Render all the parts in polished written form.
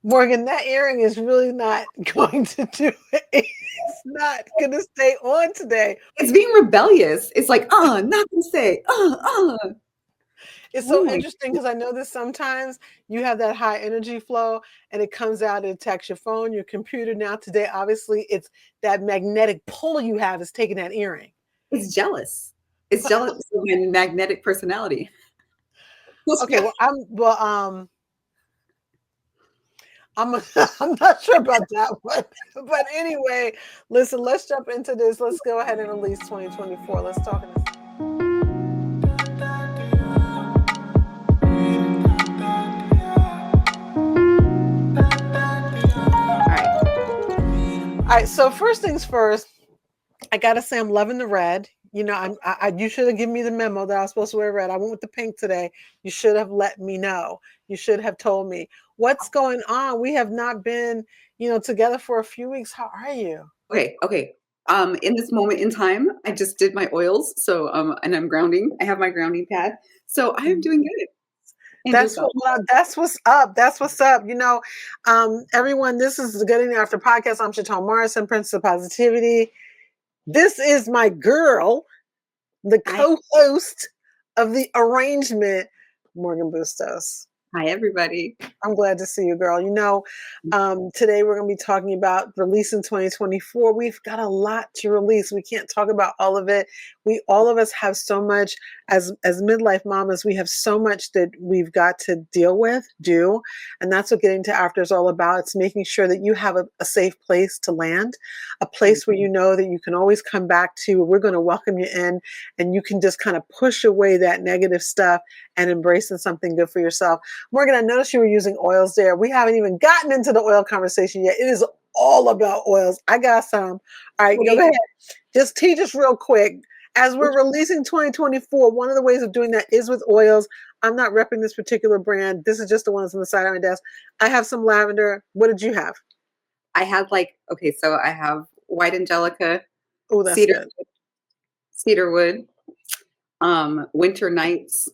Morgan, that earring is really not going to do it. It's not going to stay on today. It's being rebellious. It's like, not gonna say, It's Oh so my, interesting because I know that sometimes you have that high energy flow and it comes out and attacks your phone, your computer. Now, today, obviously, it's that magnetic pull you have is taking that earring. it's jealous. It's jealous of my magnetic personality. Okay, I'm I'm not sure about that one. But anyway, listen, let's jump into this. Let's go ahead and release 2024. Let's talk. All right. All right, so first things first, I gotta say I'm loving the red. You know, you should have given me the memo that I was supposed to wear red. I went with the pink today. You should have let me know. You should have told me what's going on. We have not been, together for a few weeks. How are you? Okay, okay. In this moment in time, I just did my oils, so and I'm grounding. I have my grounding pad, so I am doing good. And yourself? That's what's up. That's what's up. Everyone, this is the Getting There After podcast. I'm Chatone Morrison, Princess of Positivity. This is my girl, the Hi, co-host of the arrangement, Morgan Bustos. hi, everybody. I'm glad to see you, girl. Today we're going to be talking about releasing 2024. We've got a lot to release. We can't talk about all of it. All of us have so much as midlife mamas. We have so much that we've got to deal with, and that's what Getting to After is all about. It's making sure that you have a safe place to land, a place where you know that you can always come back to. We're going to welcome you in, and you can just kind of push away that negative stuff and embracing something good for yourself. Morgan, I noticed you were using oils there. We haven't even gotten into the oil conversation yet. It is all about oils. I got some. All right, go ahead. Just teach us real quick. As we're releasing 2024, one of the ways of doing that is with oils. I'm not repping this particular brand. This is just the ones on the side of my desk. I have some lavender. What did you have? I had so I have white angelica, Oh, that's cedar, good. cedarwood, winter nights,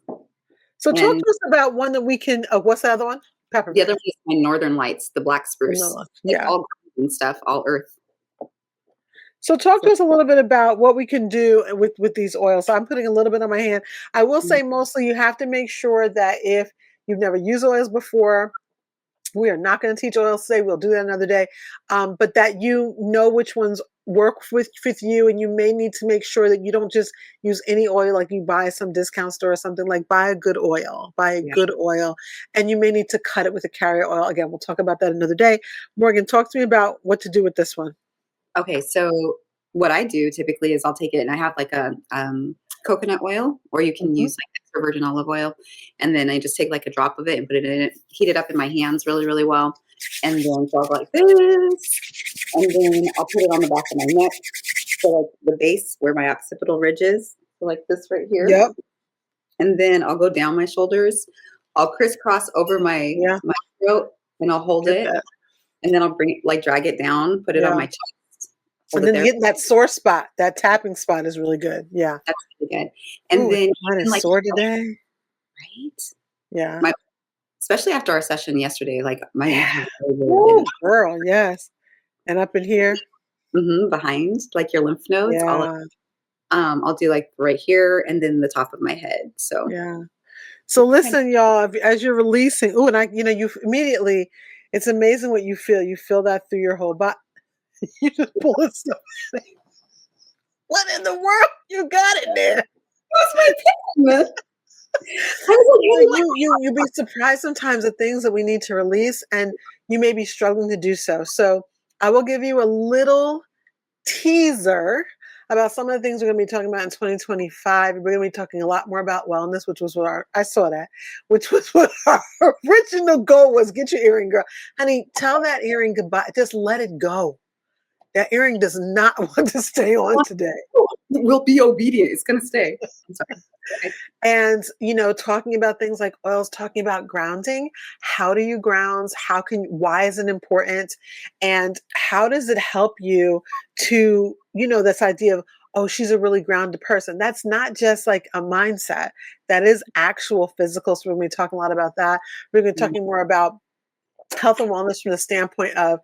So talk and to us about one that we can. What's the other one? the Peppermint. other one is my northern lights, the black spruce. No, It's yeah. all green and stuff, all earth. So talk So, to us a little bit about what we can do with these oils. So I'm putting a little bit on my hand. I will say mostly you have to make sure that if you've never used oils before, we are not going to teach oils today. We'll do that another day. But that you know which ones work with you, and you may need to make sure that you don't just use any oil like you buy some discount store or something. Like buy a good oil, and you may need to cut it with a carrier oil. Again, we'll talk about that another day. Morgan, talk to me about what to do with this one. Okay, so what I do typically is I'll take it and I have like a coconut oil, or you can Mm-hmm. use like extra virgin olive oil, and then I just take like a drop of it and put it in it, heat it up in my hands really, really well, and then so I'll go like this, and then I'll put it on the back of my neck, so like the base where my occipital ridge is, so like this right here, Yep. and then I'll go down my shoulders, I'll crisscross over Yeah. my throat, and I'll hold Get it, that. and then I'll drag it down, put it on Yeah. my chest, hold And it then there. getting that sore spot, that tapping spot is really good. Yeah. That's really good. And Ooh, it's then kind of even like, sore today. right? Yeah. My especially after our session yesterday, like my neck Yeah. has really, really Woo, been girl. Yes. And up in here. behind, like your lymph nodes, all of Yeah. I'll do like right here and then the top of my head. So Yeah. So kind listen, y'all, as you're releasing, ooh, and you immediately, it's amazing what you feel. You feel that through your whole body. You just pull it stuff. What in the world? You got it there. was my pen. I was like, You'd be surprised sometimes the things that we need to release, and you may be struggling to do so. So I will give you a little teaser about some of the things we're going to be talking about in 2025. We're going to be talking a lot more about wellness, which was which was what our original goal was. Get your earring, girl. Honey, tell that earring goodbye. Just let it go. That earring does not want to stay on today. we'll be obedient. It's gonna stay. I'm sorry. Okay. And, talking about things like oils, talking about grounding. How do you ground? Why is it important? And how does it help you to, this idea of, oh, she's a really grounded person. That's not just like a mindset. That is actual physical. So we're going to be talking a lot about that. We're going to be talking more about health and wellness from the standpoint of,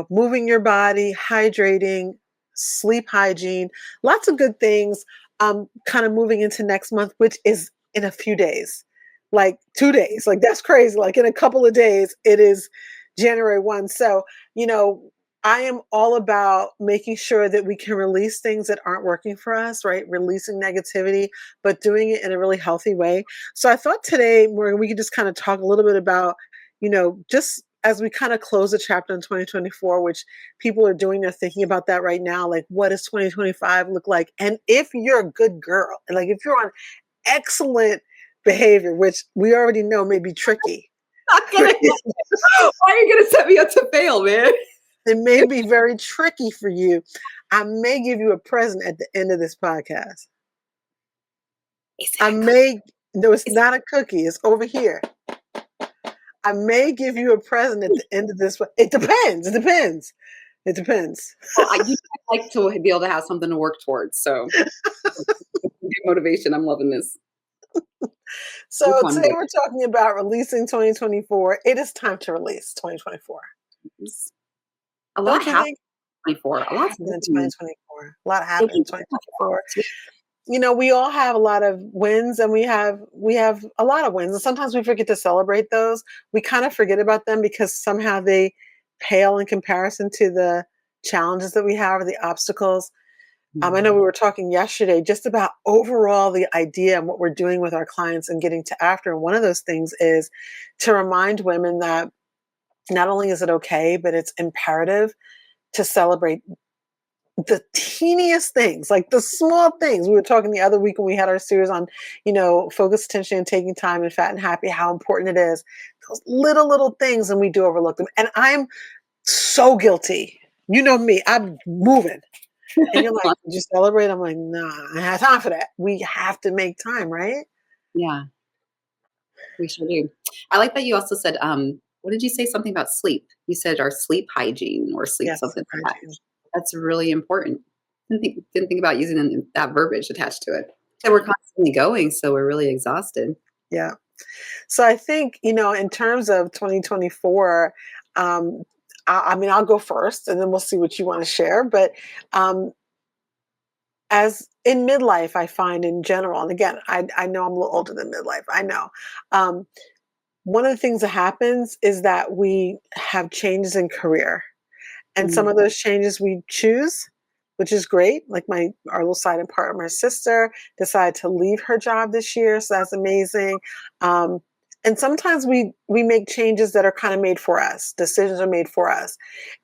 moving your body, hydrating, sleep hygiene, lots of good things. Kind of moving into next month, which is in a few days, like 2 days. Like that's crazy. Like in a couple of days, it is January 1. So, you know, I am all about making sure that we can release things that aren't working for us, right? Releasing negativity, but doing it in a really healthy way. So I thought today, Morgan, we could just kind of talk a little bit about, just as we kind of close the chapter in 2024, which people are doing, they're thinking about that right now. Like, what does 2025 look like? And if you're a good girl, and like if you're on excellent behavior, which we already know may be tricky, Not gonna. Why are you gonna set me up to fail, man? it may be very tricky for you. I may give you a present at the end of this podcast. Is I it a may, no, it's is not a cookie, it's over here. I may give you a present at the end of this. It depends. It depends. It depends. well, like to be able to have something to work towards, so good motivation, I'm loving this. So Which one? today we're talking about releasing 2024. It is time to release 2024. A lot Don't you happened think? in 24. A lot's Happened in happening. 2024. A lot It happened in keeps 2024. We all have a lot of wins, and we have a lot of wins, and sometimes we forget to celebrate those. We kind of forget about them because somehow they pale in comparison to the challenges that we have or the obstacles. I know we were talking yesterday just about overall the idea and what we're doing with our clients and getting to after. And one of those things is to remind women that not only is it okay, but it's imperative to celebrate the teeniest things, like the small things. We were talking the other week when we had our series on, focus, attention, and taking time and fat and happy, how important it is. Those little things, and we do overlook them. And I'm so guilty. You know me, I'm moving. And you're like, did you celebrate? I'm like, nah, I have time for that. We have to make time, right? Yeah, we sure do. I like that you also said, what did you say? Something about sleep. You said our sleep hygiene or sleep Yes, something like that. hygiene. That's really important. Didn't think about using that verbiage attached to it. And we're constantly going, so we're really exhausted. Yeah. So I think, in terms of 2024, um, I mean, I'll go first and then we'll see what you want to share. But um, as in midlife, I find in general, and again, I know I'm a little older than midlife, I know. Um, One of the things that happens is that we have changes in career. And some Mm, of those changes we choose, which is great. Like our little silent partner, my sister, decided to leave her job this year, so that's amazing. Um, and sometimes we make changes that are kind of made for us. Decisions are made for us,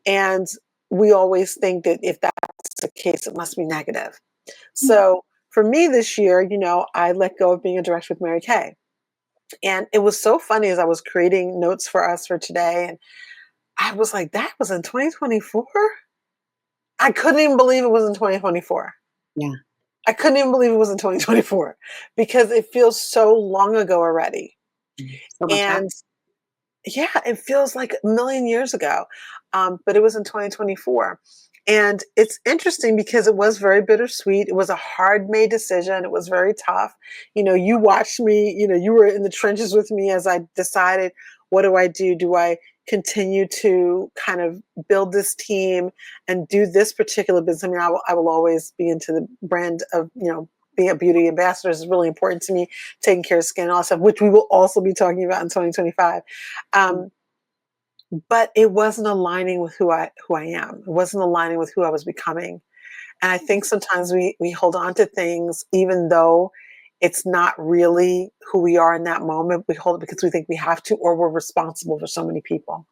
and we always think that if that's the case, it must be negative. mm. So for me this year, I let go of being a director with Mary Kay, and it was so funny as I was creating notes for us for today, and I was like, that was in 2024. I couldn't even believe it was in 2024. Yeah, I couldn't even believe it was in 2024 because it feels so long ago already. so much happened. And yeah, it feels like a million years ago. But it was in 2024. And it's interesting because it was very bittersweet. It was a hard made decision. It was very tough. You watched me, you were in the trenches with me as I decided, what do I do? Do I continue to kind of build this team and do this particular business? I mean, I will always be into the brand of, being a beauty ambassador is really important to me, taking care of skin and all that stuff, which we will also be talking about in 2025. Mm. Um, but it wasn't aligning with who I am. It wasn't aligning with who I was becoming. And I think sometimes we hold on to things even though it's not really who we are in that moment. We hold it because we think we have to, or we're responsible for so many people.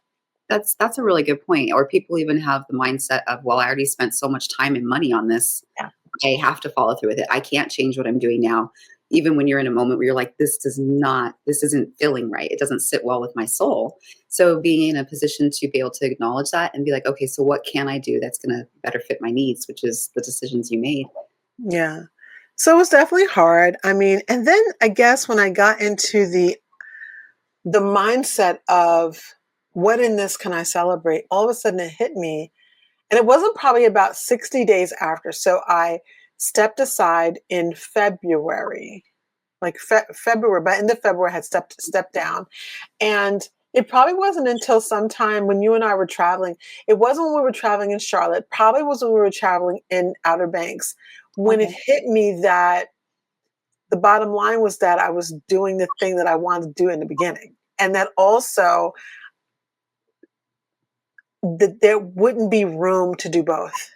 That's a really good point. Or people even have the mindset of, well, I already spent so much time and money on this. Yeah. I have to follow through with it. I can't change what I'm doing now. Even when you're in a moment where you're like, this isn't feeling right. It doesn't sit well with my soul. So being in a position to be able to acknowledge that and be like, okay, so what can I do that's going to better fit my needs, which is the decisions you made. Yeah. So it was definitely hard. I mean, and then I guess when I got into the mindset of what in this can I celebrate, all of a sudden it hit me. And it wasn't probably about 60 days after. So I stepped aside in February, like February, by end of February, I had stepped down. And It probably wasn't until sometime when you and I were traveling. It wasn't when we were traveling in Charlotte. Probably was when we were traveling in Outer Banks when it Okay. hit me that the bottom line was that I was doing the thing that I wanted to do in the beginning. And that also that there wouldn't be room to do both.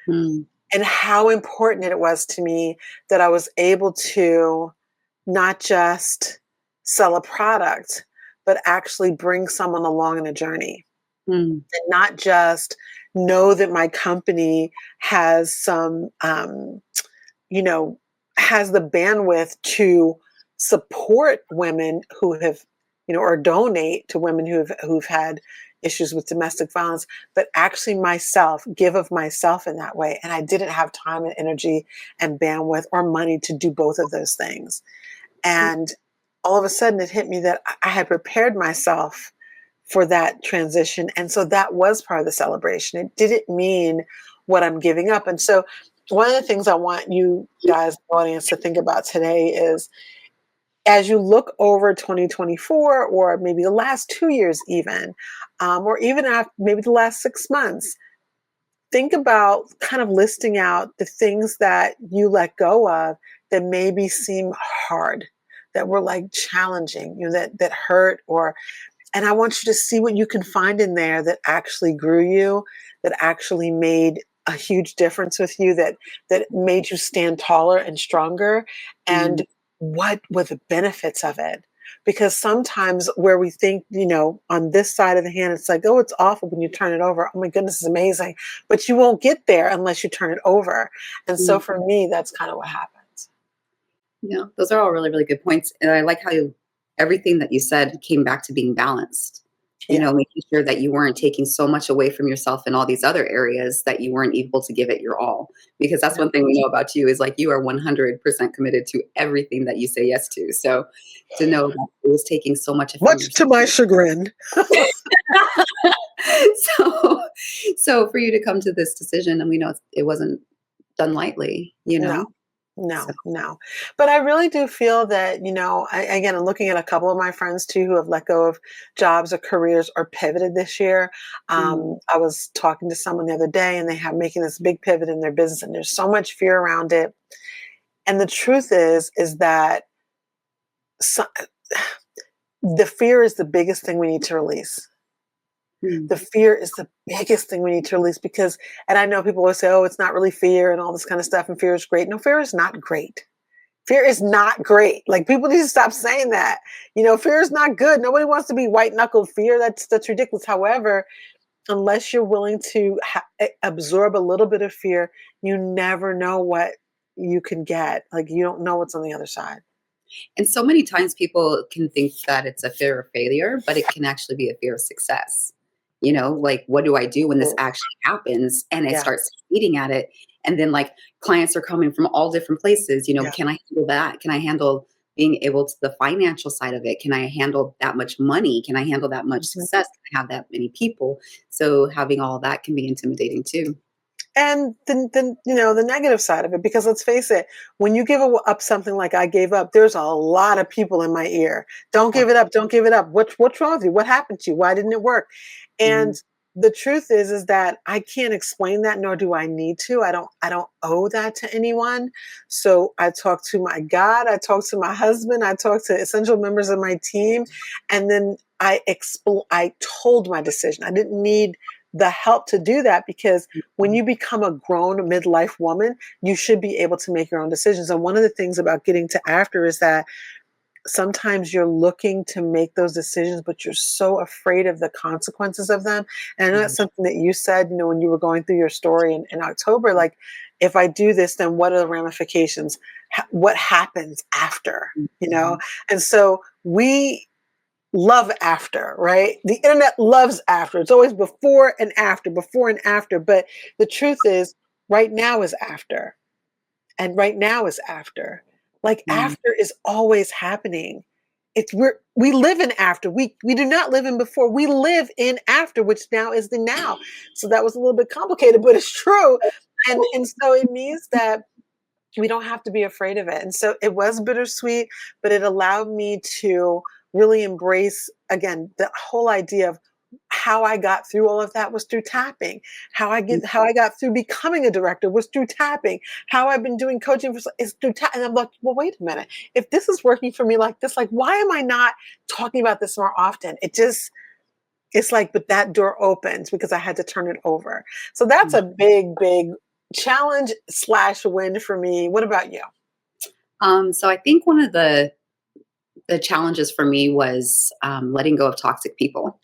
Mm, And how important it was to me that I was able to not just sell a product, but actually bring someone along in a journey. mm, And not just know that my company has some, you know, has the bandwidth to support women who have, or donate to women who've had issues with domestic violence, but actually myself, give of myself in that way. And I didn't have time and energy and bandwidth or money to do both of those things. And all of a sudden it hit me that I had prepared myself for that transition. And so that was part of the celebration. It didn't mean what I'm giving up. And so one of the things I want you guys, the audience, to think about today is as you look over 2024 or maybe the last 2 years even, or even after maybe the last 6 months, think about kind of listing out the things that you let go of that maybe seem hard, that were like challenging, that hurt, or and I want you to see what you can find in there that actually grew you, that actually made a huge difference with you, that made you stand taller and stronger, mm, and what were the benefits of it? Because sometimes where we think, on this side of the hand, it's like, oh, it's awful when you turn it over. Oh my goodness, it's amazing. But you won't get there unless you turn it over. And so mm. for me, that's kind of what happens. Yeah, those are all really, really good points. And I like how everything that you said came back to being balanced. Yeah. Making sure that you weren't taking so much away from yourself in all these other areas that you weren't able to give it your all. Because that's Yeah. one thing we know about you is like you are 100% committed to everything that you say yes to. So to know that it was taking so much from Much to yourself. my chagrin. so so for you to come to this decision, and we know it wasn't done lightly. No, So no, no. But I really do feel that, again, I'm looking at a couple of my friends too who have let go of jobs or careers or pivoted this year. mm, I was talking to someone the other day and they have making this big pivot in their business and there's so much fear around it. And the truth is that so, the fear is the biggest thing we need to release. mm, The fear is the biggest thing we need to release because, and I know people always say, oh, it's not really fear and all this kind of stuff, and fear is great. No, fear is not great. Fear is not great. Like people need to stop saying that. Fear is not good. Nobody wants to be white knuckled fear. That's ridiculous. However, unless you're willing to absorb a little bit of fear, you never know what you can get. Like you don't know what's on the other side. and so many times people can think that it's a fear of failure, but it can actually be a fear of success. Like, what do I do when this Mm, actually happens? And I yeah, start eating at it. And then, like, clients are coming from all different places. yeah, Can I handle that? Can I handle being able to the financial side of it? Can I handle that much money? Can I handle that much mhm. success? Can I have that many people? So, having all that can be intimidating too. And the negative side of it, because let's face it, when you give up something like I gave up, there's a lot of people in my ear. Don't Oh, give it up. Don't give it up. What's wrong with you? What happened to you? Why didn't it work? And mhm, the truth is that I can't explain that, nor do I need to. I don't owe that to anyone. So I talk to my God. I talk to my husband. I talk to essential members of my team, and then I told my decision. I didn't need the help to do that because when mhm, you become a grown midlife woman, you should be able to make your own decisions. And one of the things about getting to after is that sometimes you're looking to make those decisions, but you're so afraid of the consequences of them. And I know that's mhm, something that you said, when you were going through your story in October, like, if I do this, then what are the ramifications? What happens after, you know? mhm, And so we love after, right? The internet loves after. It's always before and after, before and after. But the truth is, right now is after, and right now is after. Like mhm. after is always happening. We live in after. We do not live in before. We live in after, which now is the now. So that was a little bit complicated, but it's true. And so it means that we don't have to be afraid of it. And so it was bittersweet, but it allowed me to really embrace, again, the whole idea of how I got through all of that was through tapping. How I got through becoming a director was through tapping. How I've been doing coaching is through tapping. And I'm like, well, wait a minute. If this is working for me like this, like why am I not talking about this more often? It's like, but that door opens because I had to turn it over. So that's a big, big challenge slash win for me. What about you? So I think one of the challenges for me was letting go of toxic people.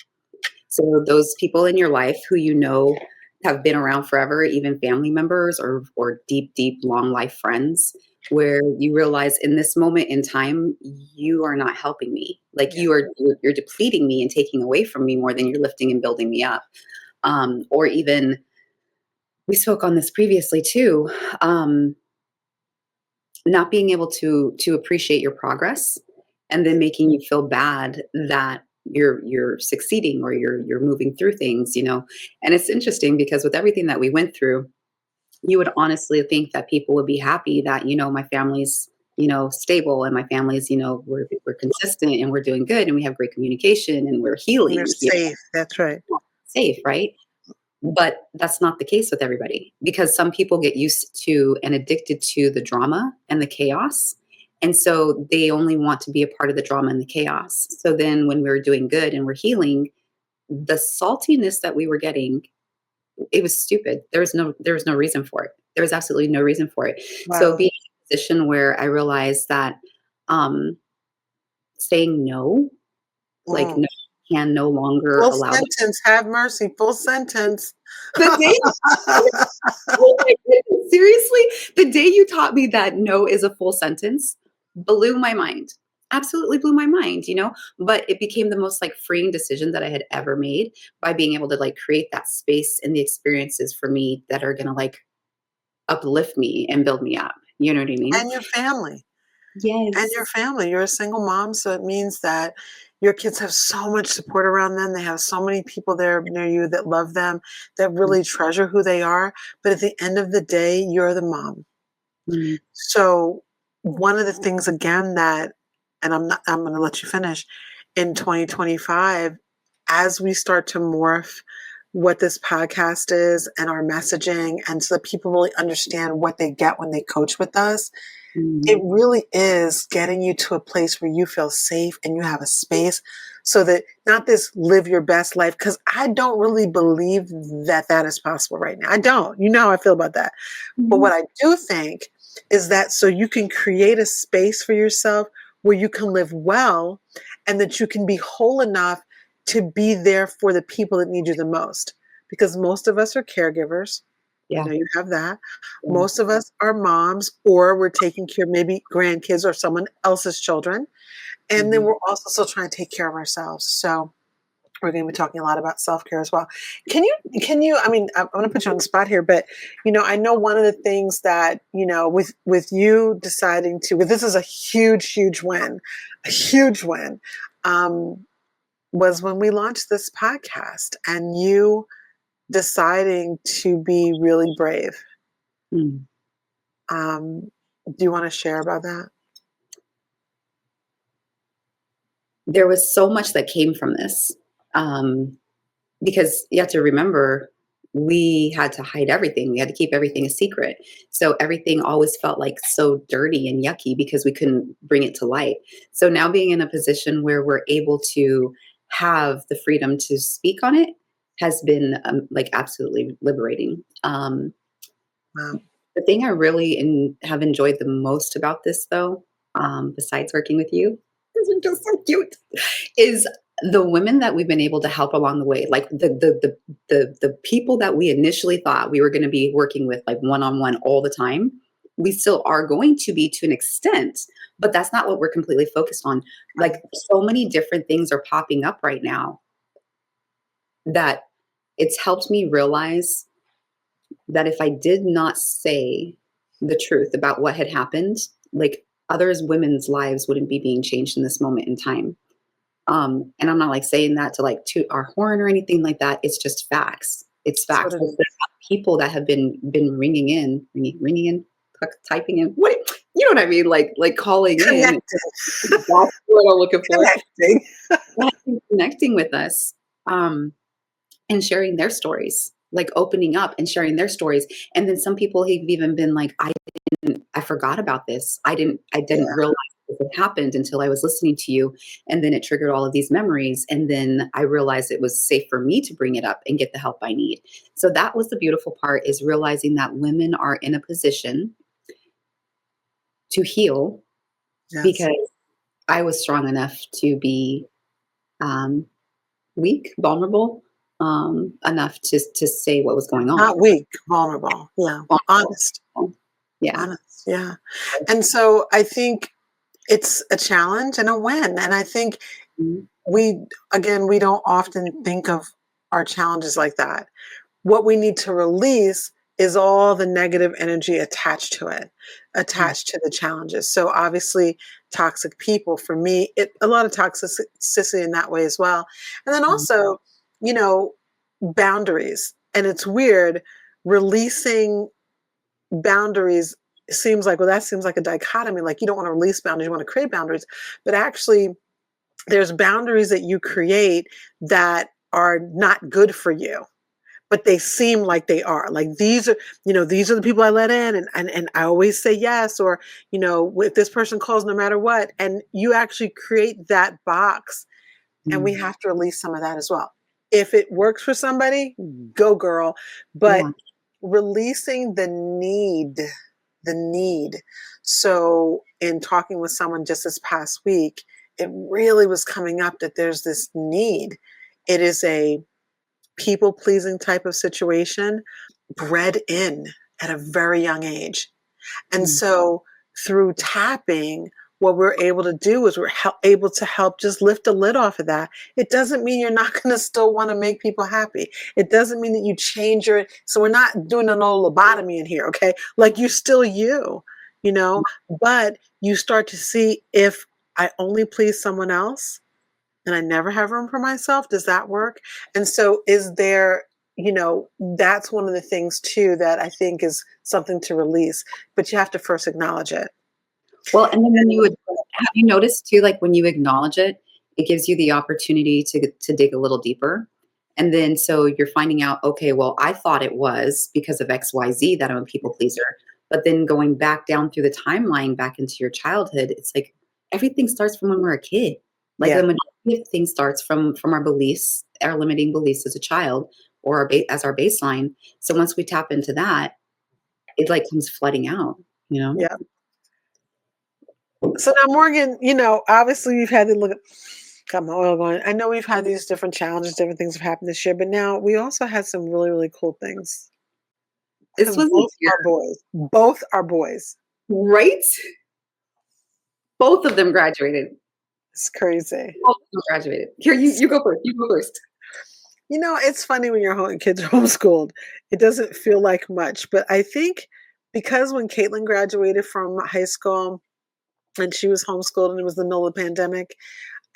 So those people in your life who you know have been around forever, even family members or deep, deep, long life friends, where you realize in this moment in time, you are not helping me. Like Yeah. you're depleting me and taking away from me more than you're lifting and building me up. Or even we spoke on this previously too. Not being able to appreciate your progress and then making you feel bad that you're succeeding or you're moving through things, you know. And it's interesting because with everything that we went through, you would honestly think that people would be happy that, you know, my family's, you know, stable and my family's, you know, we're consistent and we're doing good and we have great communication and we're You're healing, you safe. That's right. know, safe, right? But that's not the case with everybody because some people get used to and addicted to the drama and the chaos. And so they only want to be a part of the drama and the chaos. So then when we're doing good and we're healing, the saltiness that we were getting, it was stupid. There was no reason for it. There was absolutely no reason for it. So Wow. being in a position where I realized that um saying no, like Mm. no can no longer Full allow sentence. Have mercy. Full sentence. the day. Oh my goodness, seriously? The day you taught me that no is a full sentence blew my mind. Absolutely blew my mind, you know? But it became the most like freeing decision that I had ever made by being able to like create that space and the experiences for me that are going to like uplift me and build me up. You know what I mean? And your family. And your Yes. family. You're a single mom, so it means that your kids have so much support around them. They have so many people there near you that love them, that really treasure who they are. But at the end of the day, you're the mom. Mm, So one of the things again that, and I'm going to let you finish, in 2025, as we start to morph what this podcast is and our messaging, and so that people really understand what they get when they coach with us, it mm, really is getting you to a place where you feel safe and you have a space so that not this live your best life, because I don't really believe that that is possible right now. I don't. You know how I feel about that. But mhm. what I do think is that so you can create a space for yourself where you can live well and that you can be whole enough to be there for the people that need you the most. Because most of us are caregivers. I Yeah. know you have that. Yeah. Most of us are moms, or we're taking care of maybe grandkids or someone else's children. And then Mhm. we're also still trying to take care of ourselves. So we're going to be talking a lot about self-care as well. I mean, I'm going to put you on the spot here, but I know one of the things that, with you deciding to, this is a huge, huge win, a huge win, um, was when we launched this podcast and you deciding to be really brave. Mm. Do you want to share about that? There was so much that came from this. Um, because you have to remember we had to hide everything. We had to keep everything a secret. So everything always felt like so dirty and yucky because we couldn't bring it to light. So now being in a position where we're able to have the freedom to speak on it has been like absolutely liberating. Wow. The thing I really have enjoyed the most about this, though, besides working with you, because you're just so cute, is the women that we've been able to help along the way. Like the people that we initially thought we were going to be working with, like one on one all the time. We still are going to be to an extent, but that's not what we're completely focused on. Like so many different things are popping up right now that it's helped me realize that if I did not say the truth about what had happened, like others women's lives wouldn't be being changed in this moment in time. And I'm not like saying that to like toot our horn or anything like that. It's just facts. It's That's what facts. it Like, is. the people that have been ringing in, typing in. What? you know what I mean? Like calling in. Connected. That's what I'm looking for. Connecting. Yeah, connecting with us, and sharing their stories, like opening up and sharing their stories. And then some people have even been like, I forgot about this. I didn't Yeah. realize this had happened until I was listening to you. And then it triggered all of these memories. And then I realized it was safe for me to bring it up and get the help I need. So that was the beautiful part, is realizing that women are in a position to heal, Yes. because I was strong enough to be, um, weak, vulnerable, enough to say what was going on. Not weak, vulnerable. Yeah. Vulnerable. Honest. Yeah. Honest. Yeah. And so I think it's a challenge and a win. And I think Mhm. we, again, we don't often think of our challenges like that. What we need to release is all the negative energy attached to it, Mm. attached to the challenges. So obviously, toxic people, for me, a lot of toxicity in that way as well. And then Mm. also, you know, boundaries. And it's weird, releasing boundaries seems like, well, that seems like a dichotomy. Like you don't want to release boundaries, you want to create boundaries. But actually, there's boundaries that you create that are not good for you, but they seem like they are. Like these are, these are the people I let in, and I always say yes, or, if this person calls, no matter what. And you actually create that box, and we Mm. have to release some of that as well. If it works for somebody, go girl. But Yeah. releasing the need. So in talking with someone just this past week, it really was coming up that there's this need. It is a people pleasing type of situation bred in at a very young age. And Mm. so through tapping, what we're able to do is we're able to help just lift the lid off of that. It doesn't mean you're not going to still want to make people happy. It doesn't mean that you change your, so we're not doing an old lobotomy in here, okay? Like you're still you know, but you start to see, if I only please someone else and I never have room for myself, does that work? And so is there, that's one of the things too that I think is something to release, but you have to first acknowledge it. Well, and then when And you would have you noticed too, like when you acknowledge it, it gives you the opportunity to dig a little deeper. And then so you're finding out, okay, well, I thought it was because of XYZ that I'm a people pleaser. But then going back down through the timeline back into your childhood, it's like everything starts from when we're a kid. Like the yeah, majority of things starts from our beliefs, our limiting beliefs as a child, or as our baseline. So once we tap into that, it like comes flooding out, you know? yeah. So now, Morgan, obviously you've had to look at, got my oil going. I know we've had these different challenges, different things have happened this year, but now we also had some really, really cool things This because was a year, both are boys. right? Both of them graduated. It's crazy. Both of them graduated. Here, you go first. You go first. It's funny when your kids are homeschooled. It doesn't feel like much, but I think because when Caitlin graduated from high school and she was homeschooled and it was the middle of the pandemic,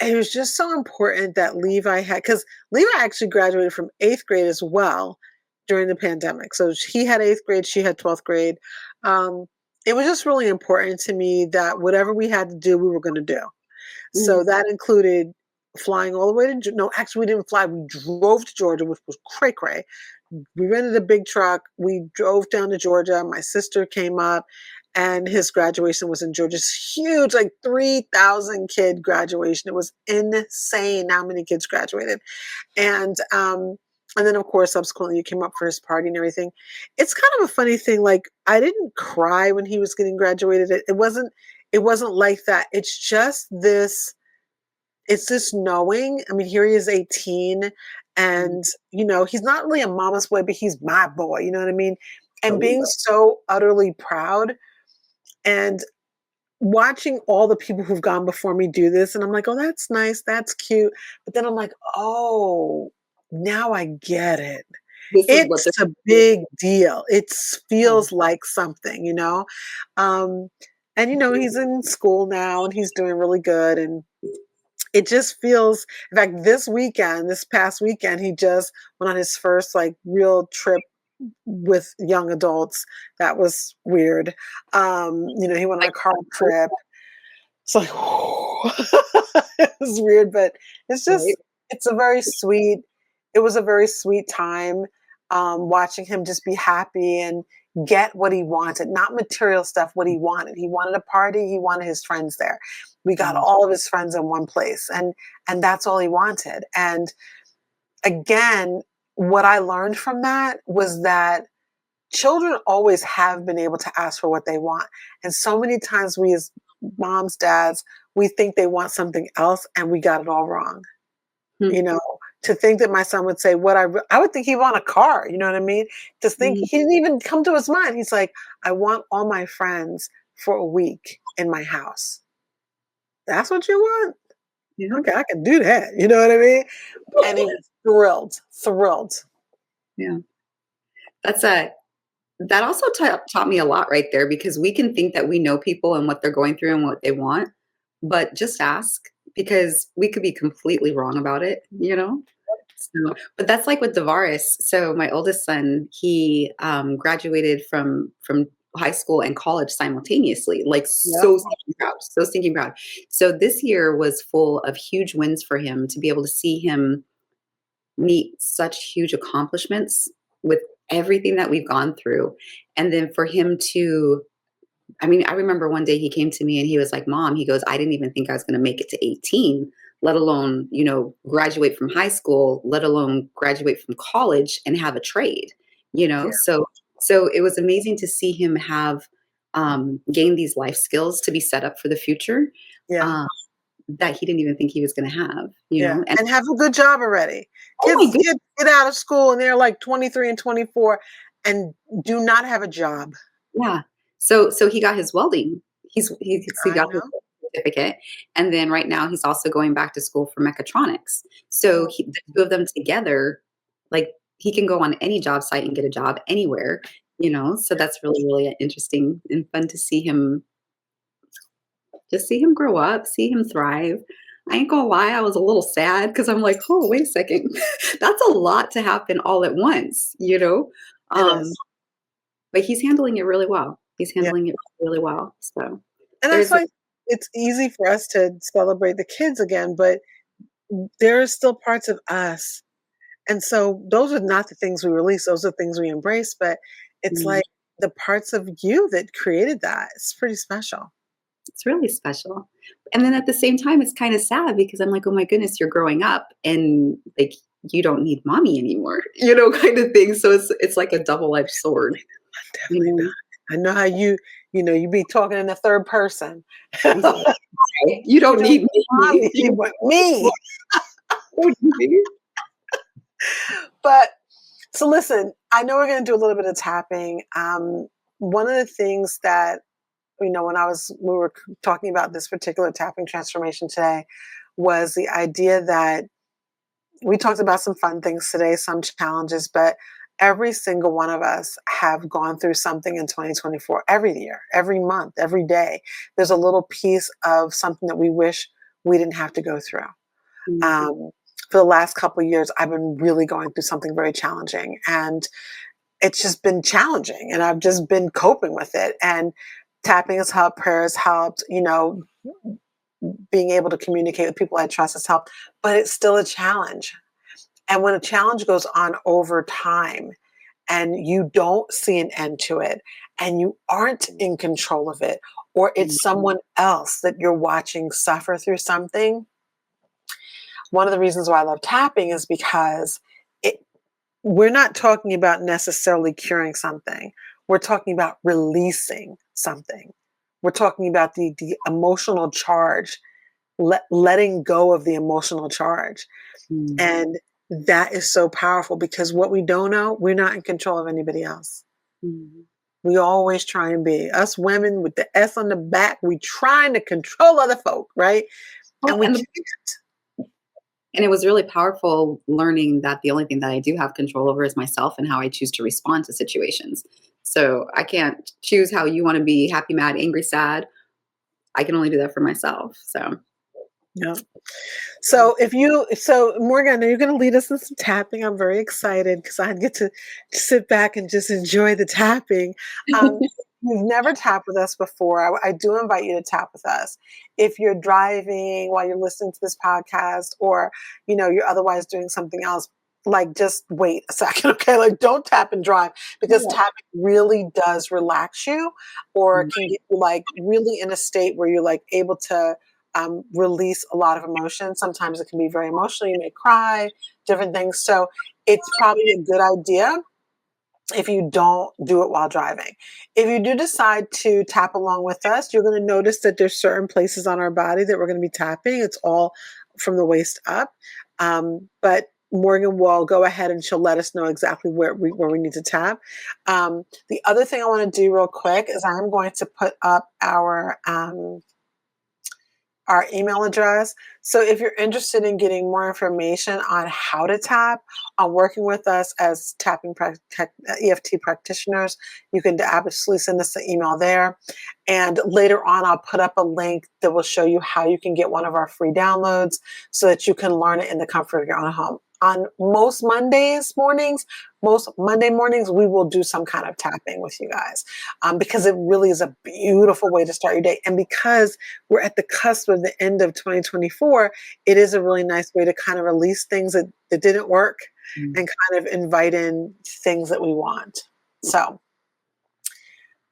it was just so important that Levi had, because Levi actually graduated from 8th grade as well during the pandemic. So he had 8th grade, she had 12th grade. Um, it was just really important to me that whatever we had to do, we were going to do. So Mm. that included flying all the way to, no, actually, we didn't fly. We drove to Georgia, which was cray cray. We rented a big truck. We drove down to Georgia. My sister came up, and his graduation was in Georgia. It's huge, like 3,000 kid graduation. It was insane how many kids graduated. And then of course subsequently you came up for his party and everything. It's kind of a funny thing. Like I didn't cry when he was getting graduated. It wasn't like that. It's this knowing. I mean, here he is 18, Mm. and he's not really a mama's boy, but he's my boy, you know what I mean? And Totally. being so utterly proud, and watching all the people who've gone before me do this, and I'm like, oh, that's nice, that's cute. But then I'm like, oh, now I get it. This is what It's they're a big deal. It doing. feels like something. Um, and he's in school now and he's doing really good. And it just feels, in fact, this past weekend, he just went on his first like real trip with young adults. That was weird. He went on a Like, car trip. It's like, it was weird, but it's right? just, it's a very sweet, it was a very sweet time, watching him just be happy and get what he wanted, not material stuff, what he wanted. He wanted a party. He wanted his friends there. We got Mm, all of his friends in one place, and that's all he wanted. And again, what I learned from that was that children always have been able to ask for what they want. And so many times we as moms, dads, we think they want something else and we got it all wrong. mm, You know, to think that my son would say I would think he want a car, you know what I mean? To think mm, he didn't even come to his mind. He's like, I want all my friends for a week in my house. That's what you want? yeah, Okay, I can do that. You know what I mean? And he was thrilled, thrilled. yeah. That's a that also taught me a lot right there because we can think that we know people and what they're going through and what they want, but just ask because we could be completely wrong about it, you know? So, but that's like with Davaris. So my oldest son, he graduated from high school and college simultaneously, like Yep. so stinking proud, so stinking proud. So this year was full of huge wins for him to be able to see him meet such huge accomplishments with everything that we've gone through. And then for him to, I mean, I remember one day he came to me and he was like, Mom, he goes, I didn't even think I was going to make it to 18, let alone, graduate from high school, let alone graduate from college and have a trade, you Yeah. know? So it was amazing to see him have gain these life skills to be set up for the future. Yeah. Um, that he didn't even think he was going to have, Yeah, and and have a good job already. oh my Kids get out of school and they're like 23 and 24 and do not have a job. Yeah. So he got his welding. He I got his know. certificate, and then right now he's also going back to school for mechatronics. So Oh, the two of them together, like he can go on any job site and get a job anywhere, So that's really, really interesting and fun to see him just see him grow up, see him thrive. I ain't gonna lie, I was a little sad because I'm like, oh, wait a second. That's a lot to happen all at once. it Um, is. but he's handling it really well. He's Yeah. handling it really well. So And that's there's a like it's easy for us to celebrate the kids again, but there are still parts of us. And so those are not the things we release, those are things we embrace, but it's mm, like the parts of you that created that. It's pretty special. it's really special. And then at the same time, it's kind of sad because I'm like, oh my goodness, you're growing up and like you don't need mommy anymore, kind of thing. So it's like a double-edged sword. Definitely You not. I know how you be talking in the third person. Exactly. You You don't don't need need me. mommy, but me. You don't need me. But so listen, I know we're going to do a little bit of tapping. One of the things that when we were talking about this particular tapping transformation today, was the idea that we talked about some fun things today, some challenges, but every single one of us have gone through something in 2024. Every year, every month, every day, there's a little piece of something that we wish we didn't have to go through. Mhm. Um, for the last couple of years, I've been really going through something very challenging, and it's just been challenging, and I've just been coping with it. And tapping has helped, prayer has helped, being able to communicate with people I trust has helped, but it's still a challenge. And when a challenge goes on over time and you don't see an end to it and you aren't in control of it, or it's someone else that you're watching suffer through something, one of the reasons why I love tapping is because it, we're not talking about necessarily curing something. We're talking about releasing something. We're talking about the emotional charge, letting go of the emotional charge. Mhm. And that is so powerful because what we don't know, we're not in control of anybody else. Mhm. We always try and be. Us women with the S on the back, we trying to control other folk, right? Well, And we and can't. it was really powerful learning that the only thing that I do have control over is myself and how I choose to respond to situations. So I can't choose how you want to be happy, mad, angry, sad. I can only do that for myself. So Yeah. So Morgan, are you going to lead us in some tapping? I'm very excited because I get to sit back and just enjoy the tapping. If you've never tapped with us before, I do invite you to tap with us. If you're driving while you're listening to this podcast, or you're otherwise doing something else, like just wait a second, okay? Like don't tap and drive, because Yeah. tapping really does relax you, or can get you like really in a state where you're like able to release a lot of emotion. Sometimes it can be very emotional. You may cry, different things. So it's probably a good idea if you don't do it while driving. If you do decide to tap along with us, you're going to notice that there's certain places on our body that we're going to be tapping. It's all from the waist up. But Morgan will go ahead and she'll let us know exactly where we need to tap. The other thing I want to do real quick is I'm going to put up our email address. So if you're interested in getting more information on how to tap, on working with us as EFT practitioners, you can absolutely send us an email there. And later on, I'll put up a link that will show you how you can get one of our free downloads so that you can learn it in the comfort of your own home. On most Monday mornings, we will do some kind of tapping with you guys, because it really is a beautiful way to start your day. And because we're at the cusp of the end of 2024, it is a really nice way to kind of release things that didn't work and kind of invite in things that we want. So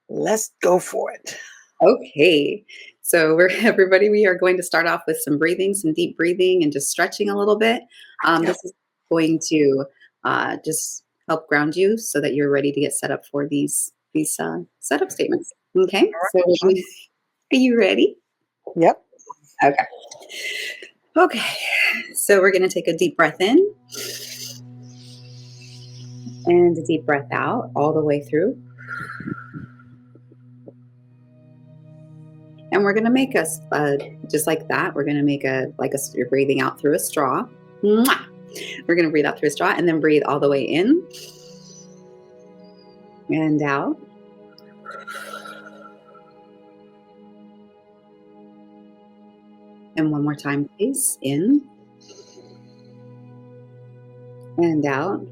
let's go for it. Okay. So everybody, we are going to start off with some breathing, some deep breathing and just stretching a little bit. Yep. This is going to just help ground you so that you're ready to get set up for these setup statements. Okay. So are you ready? Yep. Okay. Okay. So we're going to take a deep breath in and a deep breath out all the way through. And we're going to make us, just like that, we're going to make you're breathing out through a straw. Mwah! We're going to breathe out through a straw and then breathe all the way in and out. And one more time, please. In and out.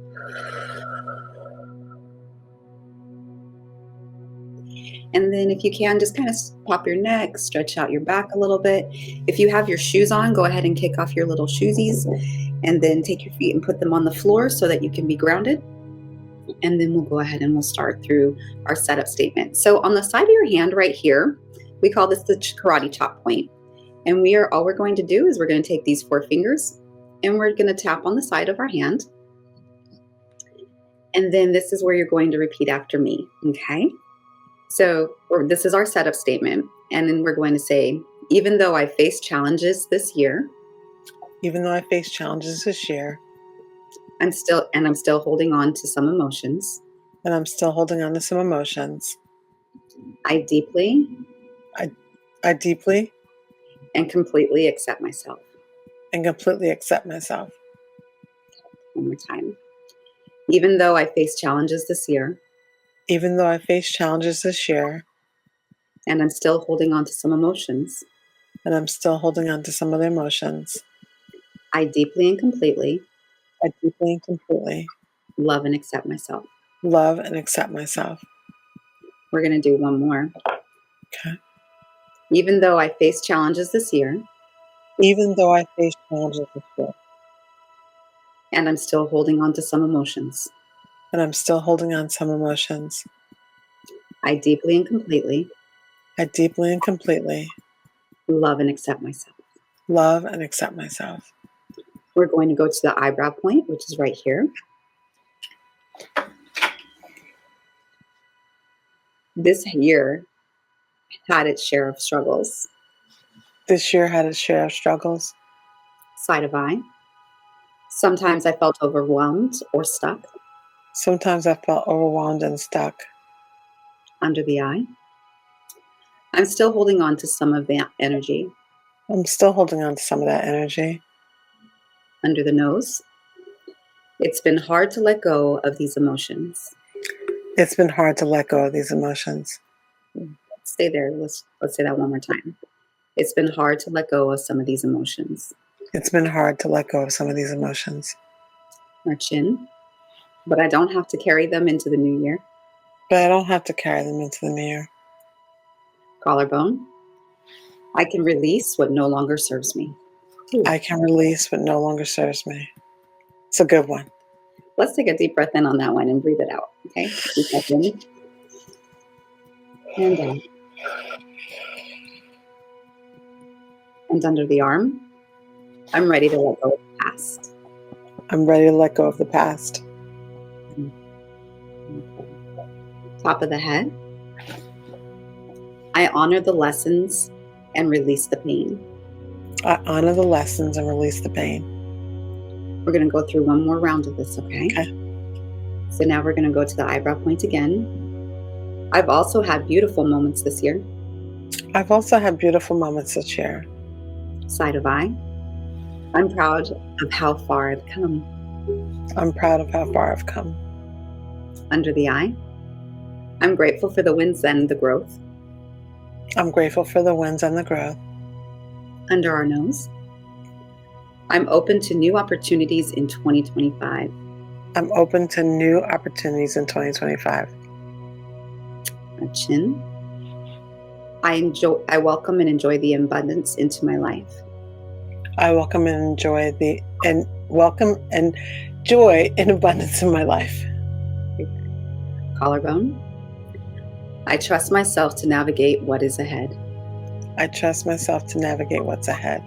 And then if you can, just kind of pop your neck, stretch out your back a little bit. If you have your shoes on, go ahead and kick off your little shoesies and then take your feet and put them on the floor so that you can be grounded. And then we'll go ahead and we'll start through our setup statement. So on the side of your hand right here, we call this the karate chop point. And all we're going to do is we're going to take these 4 fingers and we're going to tap on the side of our hand. And then this is where you're going to repeat after me, okay? So this is our setup statement. And then we're going to say, even though I face challenges this year. Even though I face challenges this year. I'm still holding on to some emotions. And I'm still holding on to some emotions. I deeply and completely accept myself. And completely accept myself. One more time. Even though I face challenges this year. Even though I face challenges this year. And I'm still holding on to some emotions. And I'm still holding on to some of the emotions. I deeply and completely love and accept myself. Love and accept myself. We're going to do one more. Okay. Even though I face challenges this year. Even though I face challenges this year. And I'm still holding on to some emotions. And I'm still holding on to some emotions. I deeply and completely love and accept myself. Love and accept myself. We're going to go to the eyebrow point, which is right here. This year had its share of struggles. This year had its share of struggles. Side of eye. Sometimes I felt overwhelmed or stuck. Sometimes I felt overwhelmed and stuck. Under the eye. I'm still holding on to some of that energy. I'm still holding on to some of that energy. Under the nose. It's been hard to let go of these emotions. It's been hard to let go of these emotions. Stay there. Let's say that one more time. It's been hard to let go of some of these emotions. It's been hard to let go of some of these emotions. Our chin, but I don't have to carry them into the new year. But I don't have to carry them into the new year. Collarbone, I can release what no longer serves me. I can release what no longer serves me. It's a good one. Let's take a deep breath in on that one and breathe it out. Okay? Deep breath in and out. And under the arm, I'm ready to let go of the past. I'm ready to let go of the past. Top of the head, I honor the lessons and release the pain. I honor the lessons and release the pain. We're going to go through one more round of this, okay? Okay. So now we're going to go to the eyebrow point again. I've also had beautiful moments this year. I've also had beautiful moments this year. Side of eye, I'm proud of how far I've come. I'm proud of how far I've come. Under the eye, I'm grateful for the wins and the growth. I'm grateful for the wins and the growth. Under our nose, I'm open to new opportunities in 2025. I'm open to new opportunities in 2025. Our chin, I welcome and enjoy the abundance into my life. I welcome and joy and abundance in my life. Collarbone, I trust myself to navigate what is ahead. I trust myself to navigate what's ahead.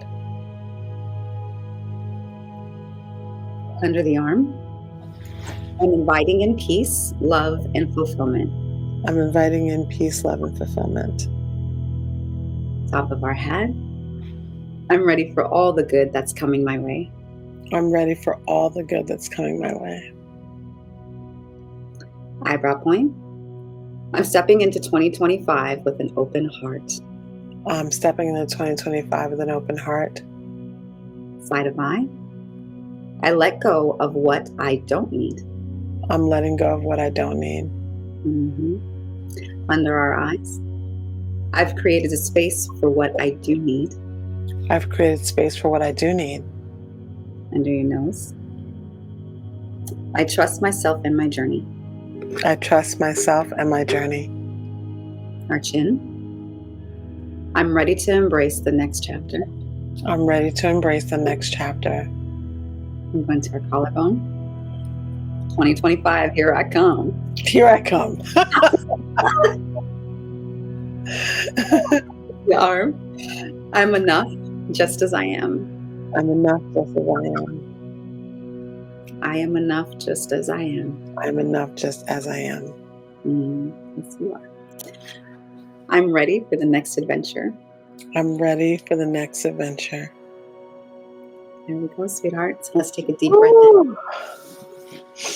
Under the arm, I'm inviting in peace, love, and fulfillment. I'm inviting in peace, love, and fulfillment. Top of our head, I'm ready for all the good that's coming my way. I'm ready for all the good that's coming my way. Eyebrow point, I'm stepping into 2025 with an open heart. I'm stepping into 2025 with an open heart. Side of eye, I let go of what I don't need. I'm letting go of what I don't need. Under our eyes, I've created a space for what I do need. I've created space for what I do need. Under your nose, I trust myself and my journey. I trust myself and my journey. Our chin, I'm ready to embrace the next chapter. I'm ready to embrace the next chapter. I'm going to our collarbone. 2025, here I come. Here I come. The arm, I'm enough just as I am. I'm enough just as I am. I am enough just as I am. I'm enough just as I am. Yes, you are. I'm ready for the next adventure. I'm ready for the next adventure. There we go, sweetheart. So let's take a deep breath in.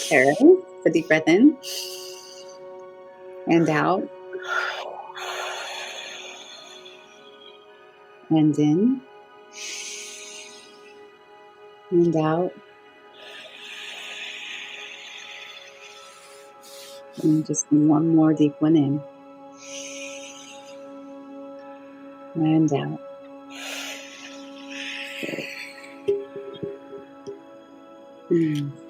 There it is. A deep breath in. And out. And in. And out. And just one more deep one in. And out.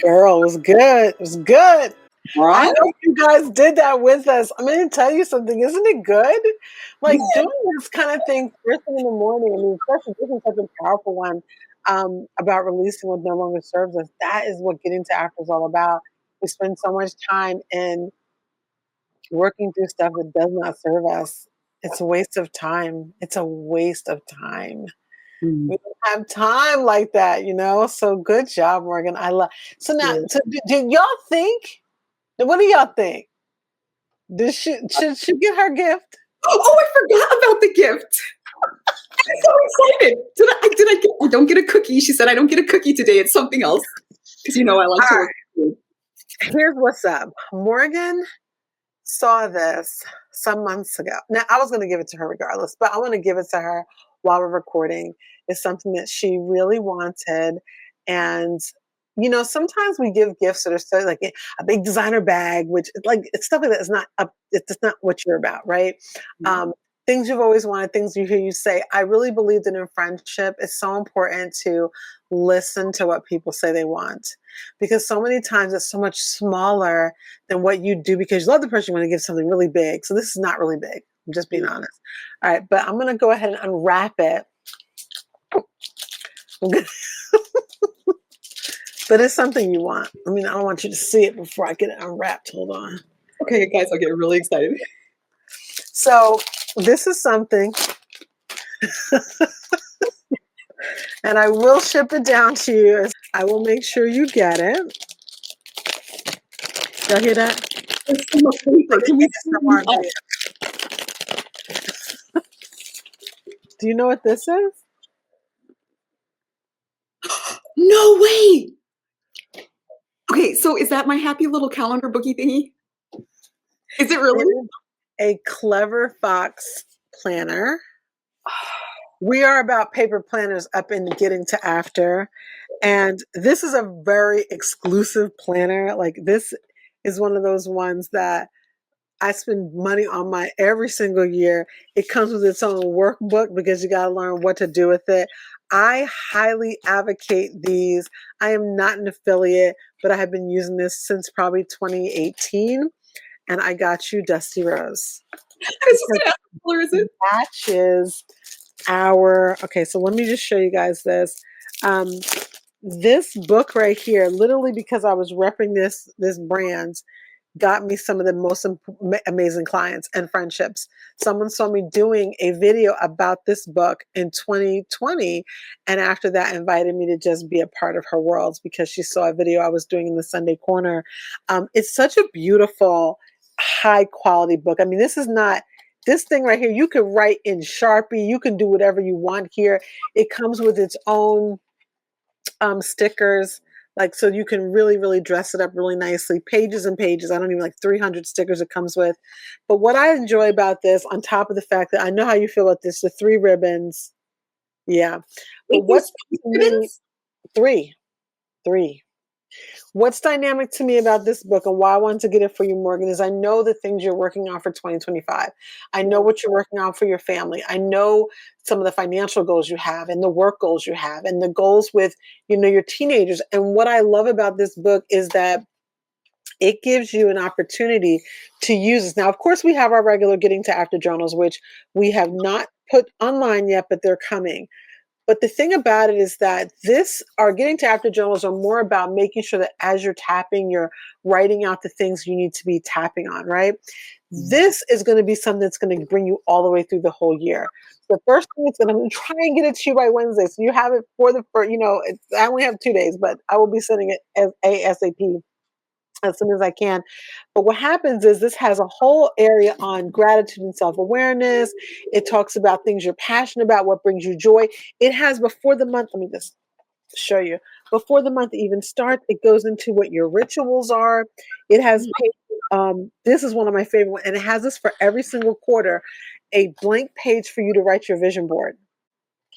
Girl, it was good. It was good. Right? I hope you guys did that with us. I'm going to tell you something. Isn't it good? Like doing this kind of thing first thing in the morning. I mean, especially this is such a powerful one about releasing what no longer serves us. That is what getting to after is all about. We spend so much time in working through stuff that does not serve us. It's a waste of time. It's a waste of time. We don't have time like that, you know? So good job, Morgan. I love. So now, do y'all think? What do y'all think? Should she get her gift? Oh, I forgot about the gift. I'm so excited. I don't get a cookie. She said I don't get a cookie today. It's something else. Because you know I like to work with food. Here's what's up. Morgan saw this some months ago. Now, I was going to give it to her regardless, but I want to give it to her while we're recording. It's something that she really wanted. And, you know, sometimes we give gifts that are so like a big designer bag, which like it's stuff like that is not up. It's not what you're about, right? things you've always wanted, things you hear you say. I really believe that in friendship, it's so important to listen to what people say they want, because so many times it's so much smaller than what you do because you love the person, you want to give something really big. So this is not really big. I'm just being honest. All right, but I'm going to go ahead and unwrap it. But it's something you want. I mean, I don't want you to see it before I get it unwrapped. Hold on. Okay, guys, I'll get really excited. So this is something, and I will ship it down to you. I will make sure you get it. Y'all hear that? There's so much paper. Can we Do you know what this is? No way! Okay, so is that my happy little calendar bookie thingy? Is it really? A Clever Fox planner. We are about paper planners up in getting to after. And this is a very exclusive planner. Like, this is one of those ones that I spend money on my every single year. It comes with its own workbook because you got to learn what to do with it. I highly advocate these. I am not an affiliate, but I have been using this since probably 2018. And I got you Dusty Rose. I was just gonna ask, what color is it? Matches our, okay, so let me just show you guys this. This book right here, literally because I was repping this brand, got me some of the most amazing clients and friendships. Someone saw me doing a video about this book in 2020, and after that invited me to just be a part of her worlds because she saw a video I was doing in the Sunday Corner. It's such a beautiful, high quality book. I mean, this is not, this thing right here, you could write in Sharpie, you can do whatever you want here. It comes with its own stickers, like, so you can really, really dress it up really nicely. Pages and pages. I don't even, like 300 stickers it comes with. But what I enjoy about this, on top of the fact that I know how you feel about this, the 3 ribbons. Yeah. But Wait, there's ribbons? Three. What's dynamic to me about this book and why I wanted to get it for you, Morgan, is I know the things you're working on for 2025. I know what you're working on for your family. I know some of the financial goals you have and the work goals you have and the goals with, your teenagers. And what I love about this book is that it gives you an opportunity to use this. Now, of course, we have our regular Getting to After journals, which we have not put online yet, but they're coming. But the thing about it is that our Getting to After journals are more about making sure that as you're tapping, you're writing out the things you need to be tapping on, right? This is going to be something that's going to bring you all the way through the whole year. The first thing I'm going to try and get it to you by Wednesday. So you have it for I only have 2 days, but I will be sending it as ASAP as soon as I can. But what happens is this has a whole area on gratitude and self-awareness. It talks about things you're passionate about, what brings you joy. It has before the month, let me just show you. Before the month even starts, it goes into what your rituals are. It has this is one of my favorite ones, and it has this for every single quarter, a blank page for you to write your vision board.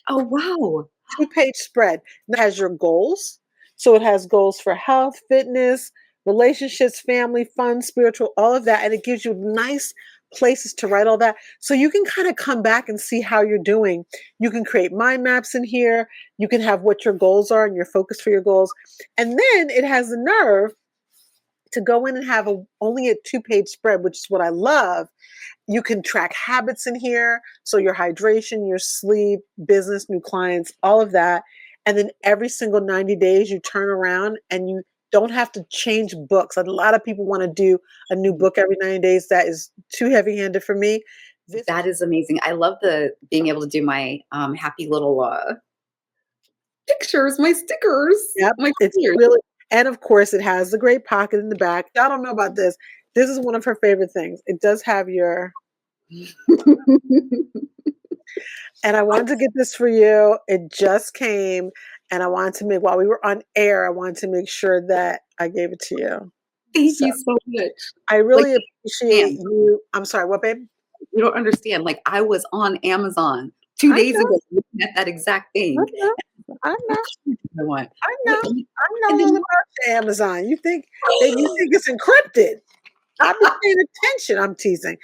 Oh, wow. 2-page spread. It has your goals. So it has goals for health, fitness, relationships, family, fun, spiritual, all of that. And it gives you nice places to write all that. So you can kind of come back and see how you're doing. You can create mind maps in here. You can have what your goals are and your focus for your goals. And then it has the nerve to go in and have only a 2-page spread, which is what I love. You can track habits in here. So your hydration, your sleep, business, new clients, all of that. And then every single 90 days, you turn around and you don't have to change books. A lot of people want to do a new book every 90 days. That is too heavy handed for me. That is amazing. I love being able to do my happy little pictures, my stickers. Yep. My It's really, and of course, it has the great pocket in the back. I don't know about this. This is one of her favorite things. It does have your and I wanted to get this for you. It just came, and I wanted to while we were on air, I wanted to make sure that I gave it to you. Thank you so much. I really appreciate you. I'm sorry, what, babe? You don't understand. Like, I was on Amazon 2 days ago looking at that exact thing. I know. I want. I know all about Amazon. You think it's encrypted? I've been paying attention. I'm teasing.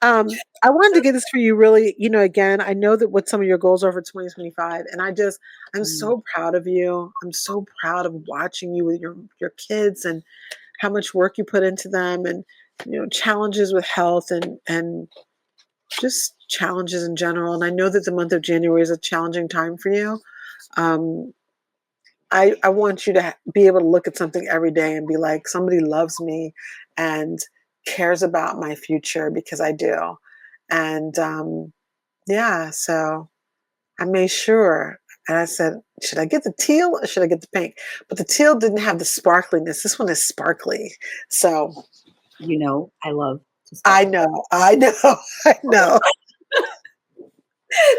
I wanted to get this for you really, again, I know that what some of your goals are for 2025. And I'm Mm. so proud of you. I'm so proud of watching you with your kids and how much work you put into them and, challenges with health and just challenges in general. And I know that the month of January is a challenging time for you. Um, I want you to be able to look at something every day and be like, somebody loves me and cares about my future because I do. And yeah, so I made sure. And I said, should I get the teal or should I get the pink? But the teal didn't have the sparkliness. This one is sparkly. So I love to I sparkle. know, I know, I know.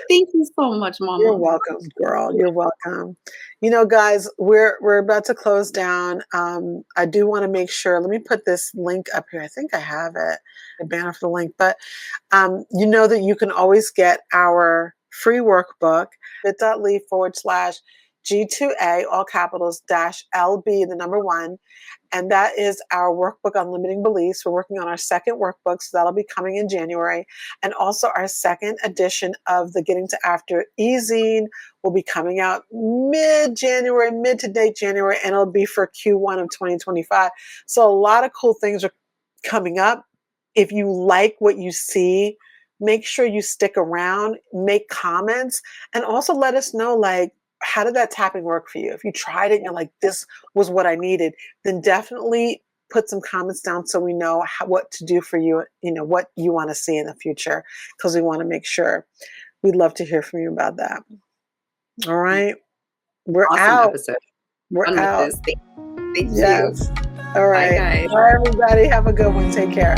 Thank you so much, You're Mama. welcome, girl. You're welcome. Guys, we're about to close down. I do want to make sure. Let me put this link up here. I think I have it. A banner for the link, but you know that you can always get our free workbook bit.ly/. G2A, all capitals, -LB, the number one. And that is our workbook on limiting beliefs. We're working on our second workbook, so that'll be coming in January. And also our second edition of the Getting to After e-zine will be coming out mid-January, mid to late January, and it'll be for Q1 of 2025. So a lot of cool things are coming up. If you like what you see, make sure you stick around, make comments, and also let us know, like, how did that tapping work for you? If you tried it and you're like, this was what I needed, then definitely put some comments down so we know what to do for you, what you want to see in the future, because we want to make sure. We'd love to hear from you about that. All right. We're Awesome out. episode. We're Fun with out. this. Thank you. Yes. All Bye, right. guys. Bye, everybody. Have a good one. Take care.